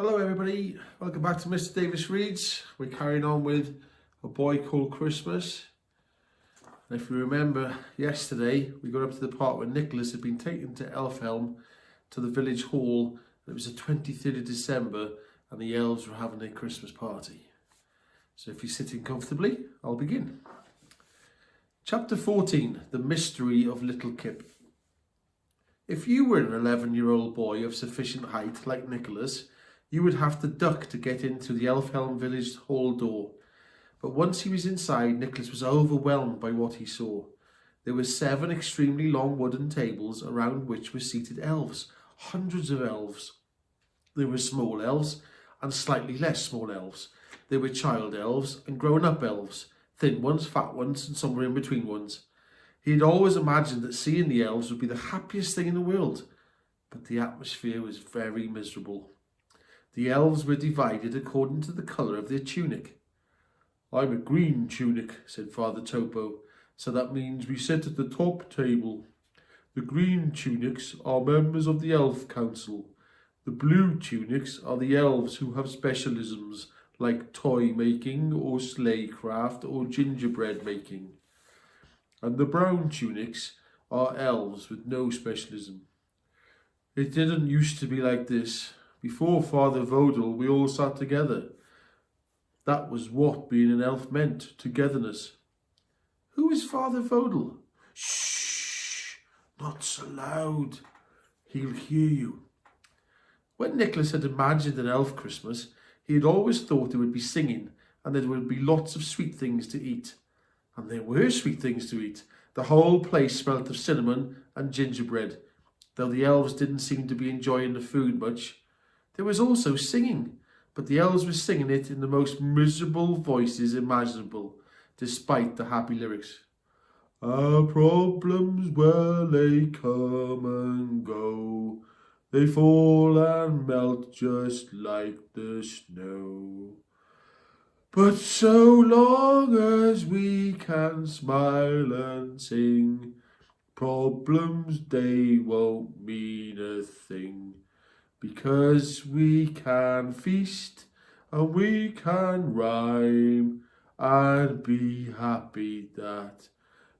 Hello everybody, welcome back to Mr. Davis Reads. We're carrying on with A Boy Called Christmas. And if you remember yesterday, we got up to the part where Nicholas had been taken to Elfhelm to the village hall. It was the 23rd of December and the elves were having their Christmas party. So if you're sitting comfortably, I'll begin. Chapter 14, The Mystery of Little Kip. If you were an 11-year-old boy of sufficient height like Nicholas, you would have to duck to get into the Elfhelm village hall door. But once he was inside, Nicholas was overwhelmed by what he saw. There were 7 extremely long wooden tables around which were seated elves, hundreds of elves. There were small elves and slightly less small elves. There were child elves and grown-up elves, thin ones, fat ones, and somewhere in between ones. He had always imagined that seeing the elves would be the happiest thing in the world, but the atmosphere was very miserable. The elves were divided according to the colour of their tunic. "I'm a green tunic," said Father Topo, "so that means we sit at the top table. The green tunics are members of the Elf Council. The blue tunics are the elves who have specialisms like toy making or sleigh craft or gingerbread making. And the brown tunics are elves with no specialism. It didn't used to be like this. Before Father Vodal, we all sat together. That was what being an elf meant, togetherness." "Who is Father Vodal?" "Shh, not so loud. He'll hear you." When Nicholas had imagined an elf Christmas, he had always thought there would be singing and there would be lots of sweet things to eat. And there were sweet things to eat. The whole place smelt of cinnamon and gingerbread, though the elves didn't seem to be enjoying the food much. There was also singing, but the elves were singing it in the most miserable voices imaginable, despite the happy lyrics. "Our problems, well, they come and go. They fall and melt just like the snow. But so long as we can smile and sing, problems, they won't mean a thing. Because we can feast and we can rhyme and be happy that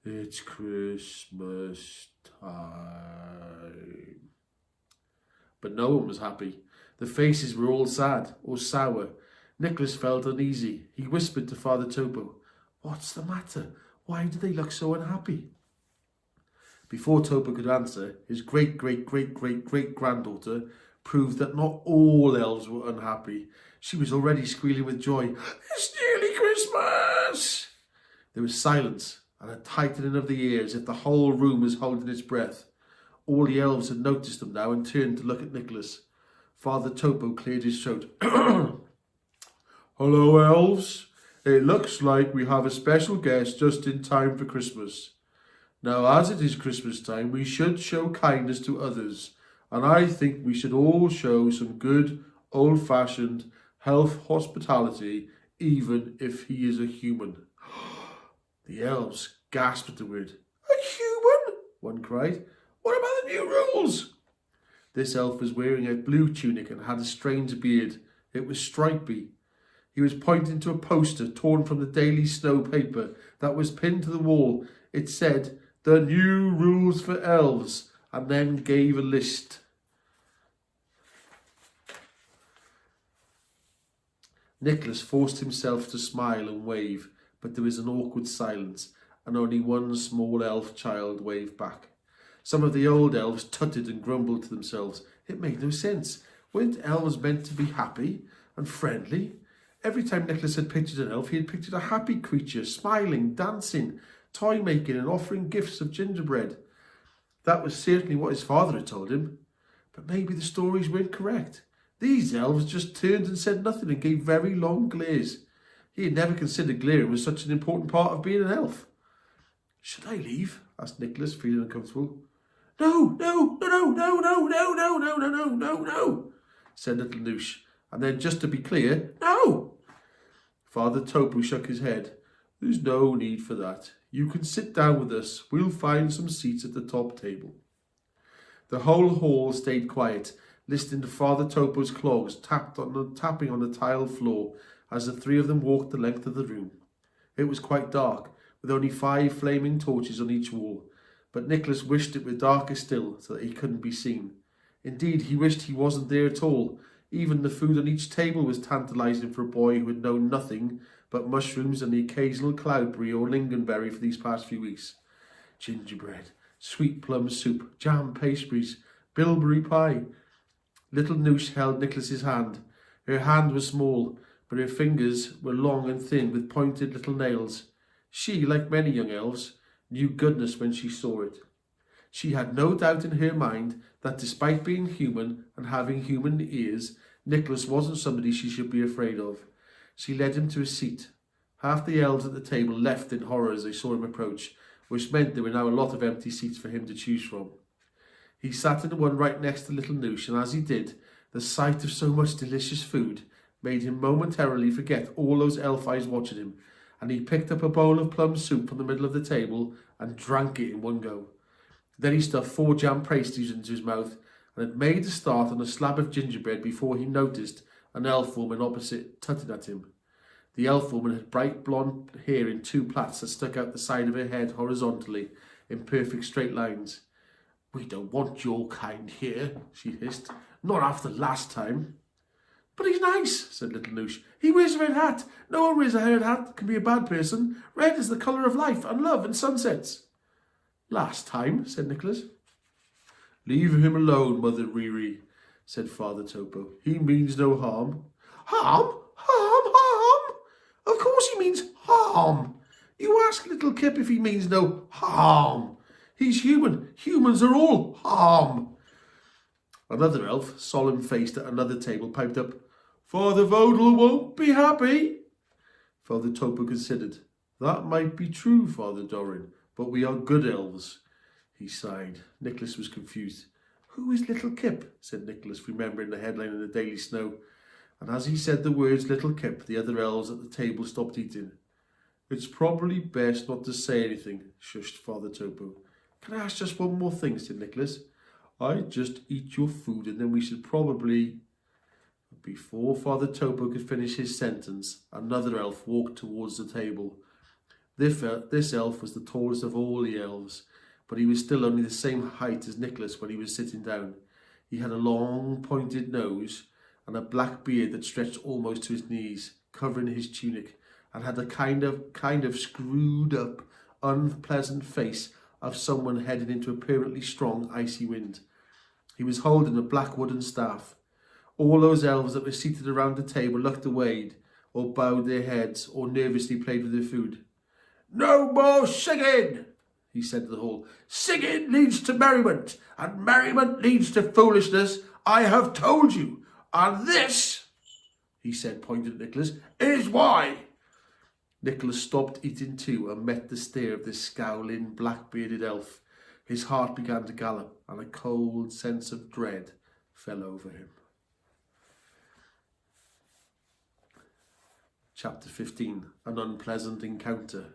it's Christmas time." But no one was happy. The faces were all sad or sour. Nicholas felt uneasy. He whispered to Father Topo, "What's the matter? Why do they look so unhappy?" Before Topo could answer, his great-great-great-great-great-granddaughter proved that not all elves were unhappy. She was already squealing with joy. "It's nearly Christmas!" There was silence and a tightening of the ears, as if the whole room was holding its breath. All the elves had noticed them now and turned to look at Nicholas. Father Topo cleared his throat. "Hello, elves. It looks like we have a special guest just in time for Christmas. Now, as it is Christmas time, we should show kindness to others, and I think we should all show some good, old-fashioned health hospitality, even if he is a human." The elves gasped at the word. "A human?" one cried. "What about the new rules?" This elf was wearing a blue tunic and had a strange beard. It was stripy. He was pointing to a poster torn from the Daily Snow paper that was pinned to the wall. It said, "The new rules for elves," and then gave a list. Nicholas forced himself to smile and wave, but there was an awkward silence, and only one small elf child waved back. Some of the old elves tutted and grumbled to themselves. It made no sense. Weren't elves meant to be happy and friendly? Every time Nicholas had pictured an elf, he had pictured a happy creature, smiling, dancing, toy making and offering gifts of gingerbread. That was certainly what his father had told him. But maybe the stories weren't correct. These elves just turned and said nothing and gave very long glares. He had never considered glaring was such an important part of being an elf. "Should I leave?" asked Nicholas, feeling uncomfortable. "No, no, no, no, no, no, no, no, no, no, no, no, no," said little Noosh. And then, just to be clear, "No." Father Topo shook his head. "There's no need for that. You can sit down with us. We'll find some seats at the top table." The whole hall stayed quiet, listening to Father Topo's clogs tapping on the tiled floor as the three of them walked the length of the room. It was quite dark, with only 5 flaming torches on each wall, but Nicholas wished it were darker still, so that he couldn't be seen. Indeed, he wished he wasn't there at all. Even the food on each table was tantalising for a boy who had known nothing but mushrooms and the occasional cloudberry or lingonberry for these past few weeks. Gingerbread, sweet plum soup, jam pastries, bilberry pie. Little Noosh held Nicholas's hand. Her hand was small, but her fingers were long and thin with pointed little nails. She, like many young elves, knew goodness when she saw it. She had no doubt in her mind that despite being human and having human ears, Nicholas wasn't somebody she should be afraid of. She led him to a seat. Half the elves at the table left in horror as they saw him approach, which meant there were now a lot of empty seats for him to choose from. He sat in the one right next to little Noosh, and as he did, the sight of so much delicious food made him momentarily forget all those elf eyes watching him, and he picked up a bowl of plum soup from the middle of the table and drank it in one go. Then he stuffed 4 jam pastries into his mouth and had made a start on a slab of gingerbread before he noticed an elf woman opposite tutting at him. The elf woman had bright blonde hair in 2 plaits that stuck out the side of her head horizontally in perfect straight lines. "We don't want your kind here," she hissed. "Not after last time." "But he's nice," said little Noosh. "He wears a red hat. No one wears a red hat that can be a bad person. Red is the colour of life and love and sunsets." "Last time," said Nicholas. "Leave him alone, Mother Riri," said Father Topo. "He means no harm." "Harm? Harm? Harm? Of course he means harm. You ask little Kip if he means no harm. He's human. Humans are all harm." Another elf, solemn-faced at another table, piped up, "Father Vodal won't be happy." Father Topo considered. "That might be true, Father Doran, but we are good elves." He sighed. Nicholas was confused. "Who is little Kip?" said Nicholas, remembering the headline in the Daily Snow. And as he said the words little Kip, the other elves at the table stopped eating. "It's probably best not to say anything," shushed Father Topo. "Can I ask just one more thing?" said Nicholas. "I'd just eat your food and then we should probably..." Before Father Topo could finish his sentence, another elf walked towards the table. This elf was the tallest of all the elves, but he was still only the same height as Nicholas when he was sitting down. He had a long pointed nose and a black beard that stretched almost to his knees, covering his tunic, and had a kind of screwed up, unpleasant face of someone heading into a permanently strong, icy wind. He was holding a black wooden staff. All those elves that were seated around the table looked away, or bowed their heads, or nervously played with their food. "No more singing," he said to the whole. "Singing leads to merriment, and merriment leads to foolishness. I have told you. And this," he said, pointing at Nicholas, "is why." Nicholas stopped eating too and met the stare of this scowling, black-bearded elf. His heart began to gallop, and a cold sense of dread fell over him. Chapter 15. An Unpleasant Encounter.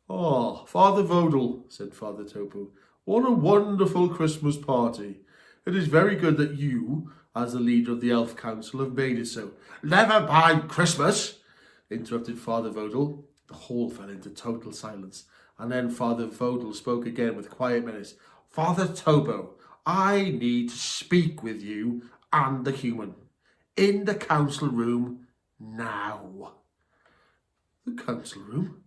"Oh, Father Vodal," said Father Topo, "what a wonderful Christmas party. It is very good that you, as the leader of the Elf Council, have made it so." "Never mind Christmas," interrupted Father Vodal. The hall fell into total silence, and then Father Vodal spoke again with quiet menace. "Father Topo, I need to speak with you and the human. In the council room now." "The council room?"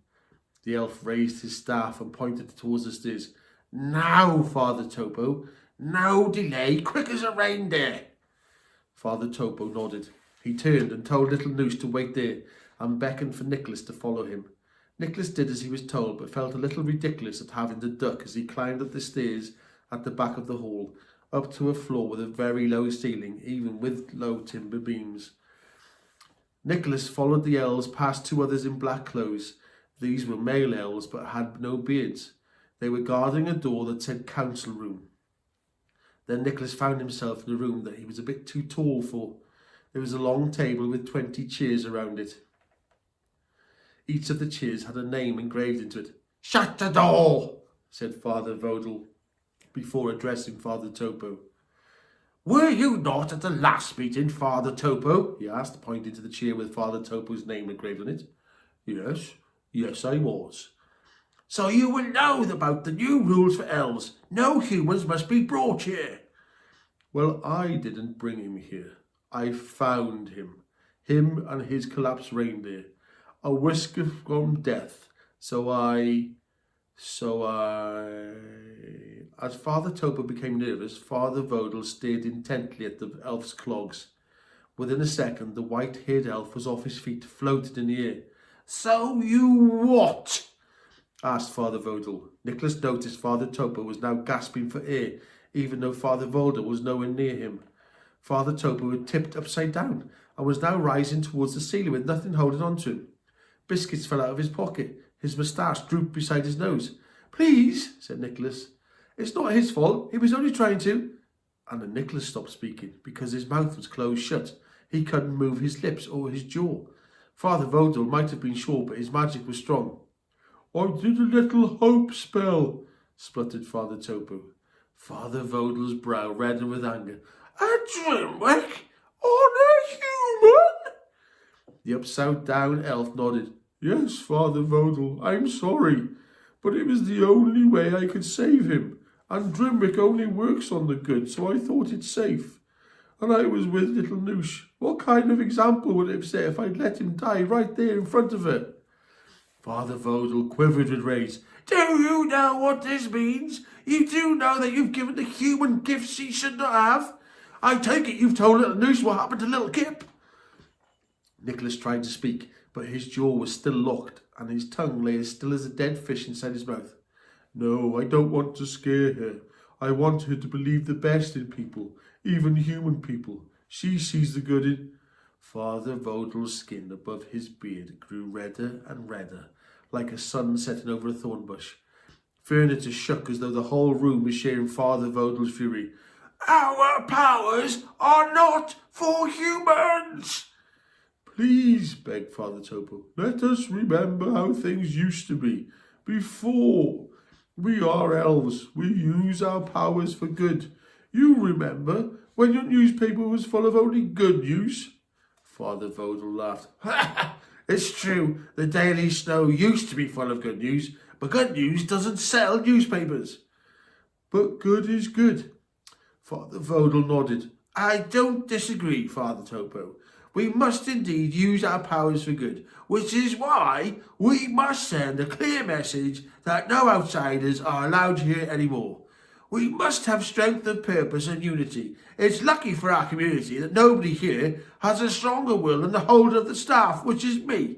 The elf raised his staff and pointed towards the stairs. "Now, Father Topo. No delay. Quick as a reindeer." Father Topo nodded. He turned and told little Noosh to wait there, and beckoned for Nicholas to follow him. Nicholas did as he was told, but felt a little ridiculous at having to duck as he climbed up the stairs at the back of the hall, up to a floor with a very low ceiling, even with low timber beams. Nicholas followed the elves past 2 others in black clothes. These were male elves, but had no beards. They were guarding a door that said council room. Then Nicholas found himself in a room that he was a bit too tall for. There was a long table with 20 chairs around it. Each of the chairs had a name engraved into it. "Shut the door," said Father Vodal, before addressing Father Topo. Were you not at the last meeting, Father Topo? He asked, pointing to the chair with Father Topo's name engraved on it. Yes, I was. So you will know about the new rules for elves. No humans must be brought here. Well, I didn't bring him here. I found him. Him and his collapsed reindeer. A whisker from death. So I... As Father Topo became nervous, Father Vodal stared intently at the elf's clogs. Within a second, the white-haired elf was off his feet, floated in the air. So you what? Asked Father Vodal. Nicholas noticed Father Topo was now gasping for air, even though Father Vodal was nowhere near him. Father Topo had tipped upside down and was now rising towards the ceiling with nothing holding on to him. Biscuits fell out of his pocket. His moustache drooped beside his nose. Please, said Nicholas. It's not his fault. He was only trying to... And then Nicholas stopped speaking because his mouth was closed shut. He couldn't move his lips or his jaw. Father Vodal might have been short, but his magic was strong. I did a little hope spell, spluttered Father Topo. Father Vodal's brow reddened with anger. A Drimwick on a human? The upside-down elf nodded. Yes, Father Vodal, I'm sorry, but it was the only way I could save him, and Drimwick only works on the good, so I thought it safe. And I was with little Noosh. What kind of example would it have set if I'd let him die right there in front of her? Father Vodal quivered with rage. Do you know what this means? You do know that you've given the human gifts he should not have? I take it you've told little Noosh what happened to little Kip. Nicholas tried to speak, but his jaw was still locked, and his tongue lay as still as a dead fish inside his mouth. No, I don't want to scare her. I want her to believe the best in people, even human people. She sees the good in... Father Vodal's skin above his beard grew redder and redder, like a sun setting over a thorn bush. Furniture shook as though the whole room was sharing Father Vodal's fury. Our powers are not for humans! Please, begged Father Topo, let us remember how things used to be. Before, we are elves. We use our powers for good. You remember when your newspaper was full of only good news? Father Vodal laughed. It's true, the Daily Snow used to be full of good news, but good news doesn't sell newspapers. But good is good. Father Vodal nodded. I don't disagree, Father Topo. We must indeed use our powers for good, which is why we must send a clear message that no outsiders are allowed here anymore. We must have strength of purpose and unity. It's lucky for our community that nobody here has a stronger will than the holder of the staff, which is me.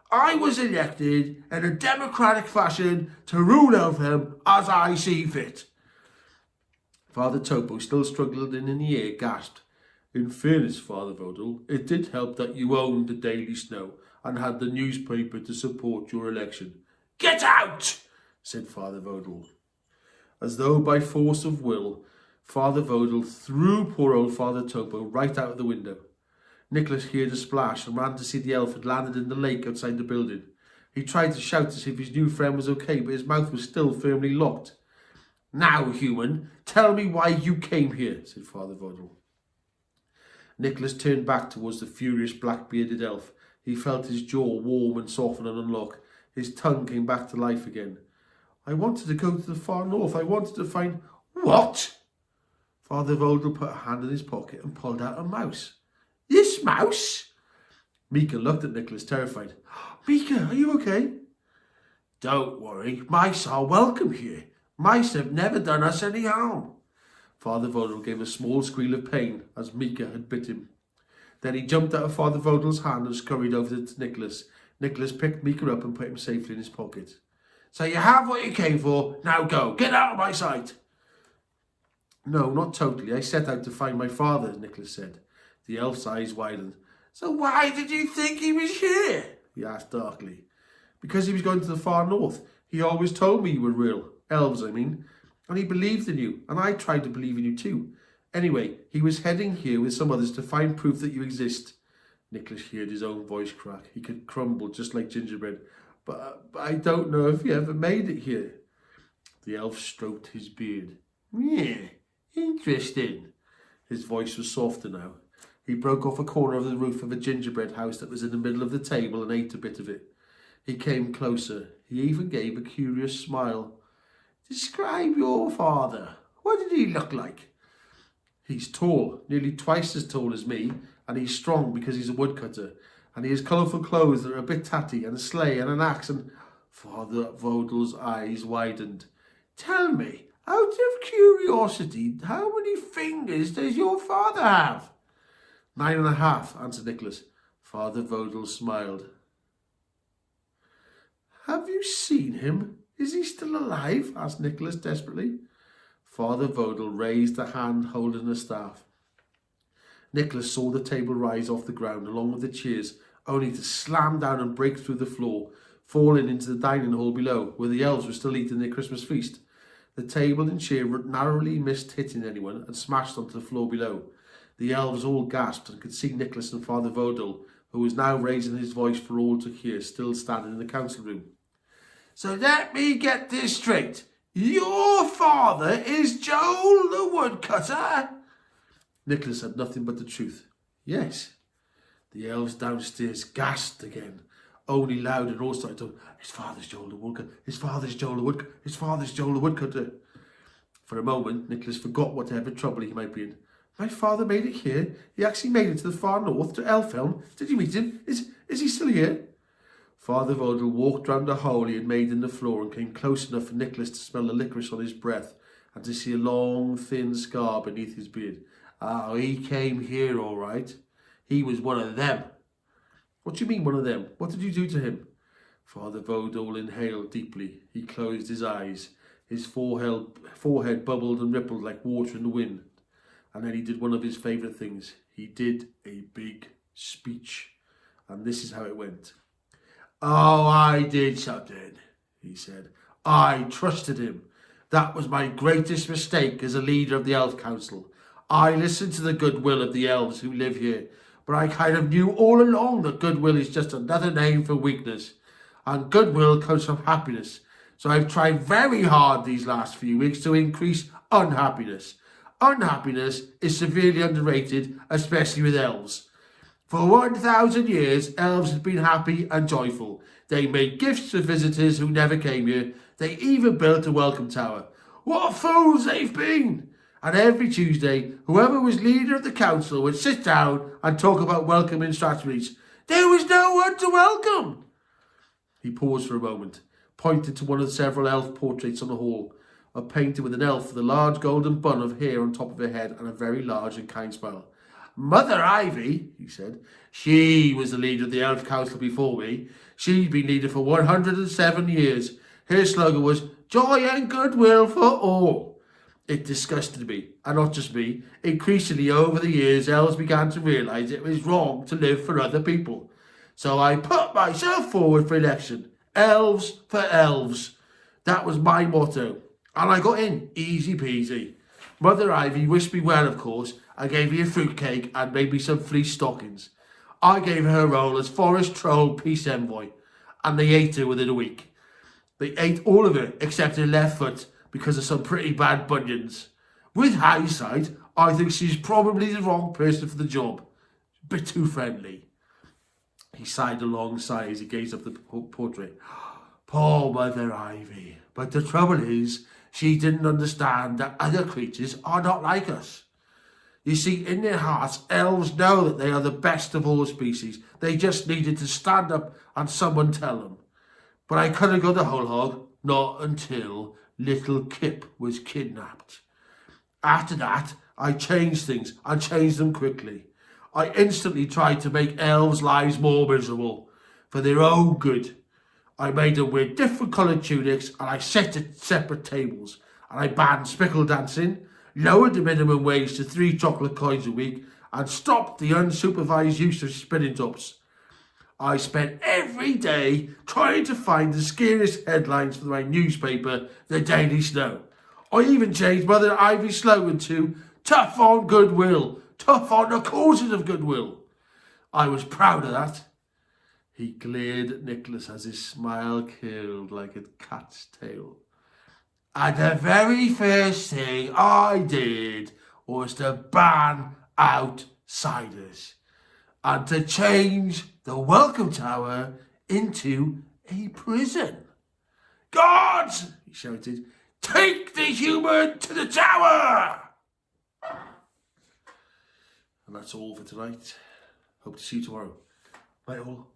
I was elected in a democratic fashion to rule over them as I see fit. Father Topo, still struggling in the air, gasped. In fairness, Father Vodal, it did help that you owned the Daily Snow and had the newspaper to support your election. Get out, said Father Vodal. As though by force of will, Father Vodal threw poor old Father Topo right out of the window. Nicholas heard a splash and ran to see the elf had landed in the lake outside the building. He tried to shout to see if his new friend was okay, but his mouth was still firmly locked. Now, human, tell me why you came here, said Father Vodal. Nicholas turned back towards the furious black-bearded elf. He felt his jaw warm and soften and unlock. His tongue came back to life again. I wanted to go to the far north. I wanted to find... What? Father Vodal put a hand in his pocket and pulled out a mouse. This mouse? Mika looked at Nicholas, terrified. Mika, are you okay? Don't worry. Mice are welcome here. Mice have never done us any harm. Father Vodal gave a small squeal of pain as Mika had bit him. Then he jumped out of Father Vodal's hand and scurried over to Nicholas. Nicholas picked Mika up and put him safely in his pocket. So you have what you came for. Now go. Get out of my sight. No, not totally. I set out to find my father, Nicholas said. The elf's eyes widened. So why did you think he was here? He asked darkly. Because he was going to the far north. He always told me you were real. Elves, I mean. And he believed in you, and I tried to believe in you too. Anyway, he was heading here with some others to find proof that you exist. Nicholas heard his own voice crack. He could crumble just like gingerbread. But I don't know if he ever made it here. The elf stroked his beard. Yeah, interesting. His voice was softer now. He broke off a corner of the roof of a gingerbread house that was in the middle of the table and ate a bit of it. He came closer. He even gave a curious smile. Describe your father. What did he look like? He's tall, nearly twice as tall as me, and he's strong because he's a woodcutter. And he has colourful clothes that are a bit tatty, and a sleigh and an axe, and Father Vodel's eyes widened. Tell me, out of curiosity, how many fingers does your father have? 9.5, answered Nicholas. Father Vodel smiled. Have you seen him? Is he still alive? Asked Nicholas desperately. Father Vodel raised a hand holding a staff. Nicholas saw the table rise off the ground along with the chairs, only to slam down and break through the floor, falling into the dining hall below, where the elves were still eating their Christmas feast. The table and chair narrowly missed hitting anyone and smashed onto the floor below. The elves all gasped and could see Nicholas and Father Vodel, who was now raising his voice for all to hear, still standing in the council room. So let me get this straight. Your father is Joel the woodcutter? Nicholas had nothing but the truth. Yes. The elves downstairs gasped again, only louder, and all started to, his father's Joel the woodcutter, his father's Joel the woodcutter, his father's Joel the woodcutter. For a moment, Nicholas forgot whatever trouble he might be in. My father made it here. He actually made it to the far north, to Elfhelm. Did you meet him? Is he still here? Father Vodel walked round the hole he had made in the floor and came close enough for Nicholas to smell the licorice on his breath and to see a long, thin scar beneath his beard. Oh, he came here all right. He was one of them. What do you mean, one of them? What did you do to him? Father Vodel inhaled deeply. He closed his eyes. His forehead bubbled and rippled like water in the wind. And then he did one of his favourite things. He did a big speech. And this is how it went. Oh, I did something, he said. I trusted him. That was my greatest mistake as a leader of the Elf Council. I listened to the goodwill of the elves who live here, but I kind of knew all along that goodwill is just another name for weakness. And goodwill comes from happiness. So I've tried very hard these last few weeks to increase unhappiness. Unhappiness is severely underrated, especially with elves. For 1,000 years, elves have been happy and joyful. They made gifts to visitors who never came here. They even built a welcome tower. What fools they've been! And every Tuesday, whoever was leader of the council would sit down and talk about welcoming strategies. There was no one to welcome! He paused for a moment, pointed to one of the several elf portraits on the wall, a painting with an elf with a large golden bun of hair on top of her head and a very large and kind smile. Mother Ivy, he said, she was the leader of the Elf Council before me. She'd been leader for 107 years. Her slogan was, joy and goodwill for all. It disgusted me, and not just me. Increasingly over the years, elves began to realise it was wrong to live for other people. So I put myself forward for election. Elves for elves. That was my motto. And I got in, easy peasy. Mother Ivy wished me well, of course, and gave me a fruitcake and made me some fleece stockings. I gave her a role as Forest Troll Peace Envoy, and they ate her within a week. They ate all of her except her left foot because of some pretty bad bunions. With hindsight, I think she's probably the wrong person for the job. A bit too friendly. He sighed a long sigh as he gazed up the portrait. Poor Mother Ivy. But the trouble is, she didn't understand that other creatures are not like us. You see, in their hearts, elves know that they are the best of all species. They just needed to stand up and someone tell them. But I couldn't go the whole hog, not until little Kip was kidnapped. After that, I changed things, and changed them quickly. I instantly tried to make elves' lives more miserable, for their own good. I made them wear different coloured tunics, and I set at separate tables, and I banned spickle dancing, lowered the minimum wage to 3 chocolate coins a week, and stopped the unsupervised use of spinning tops. I spent every day trying to find the scariest headlines for my newspaper, the Daily Snow. I even changed Mother Ivy's slogan to tough on goodwill, tough on the causes of goodwill. I was proud of that. He glared at Nicholas as his smile curled like a cat's tail. And the very first thing I did was to ban outsiders and to change the Welcome Tower into a prison. Guards, he shouted, take the human to the tower! And that's all for tonight. Hope to see you tomorrow. Bye all.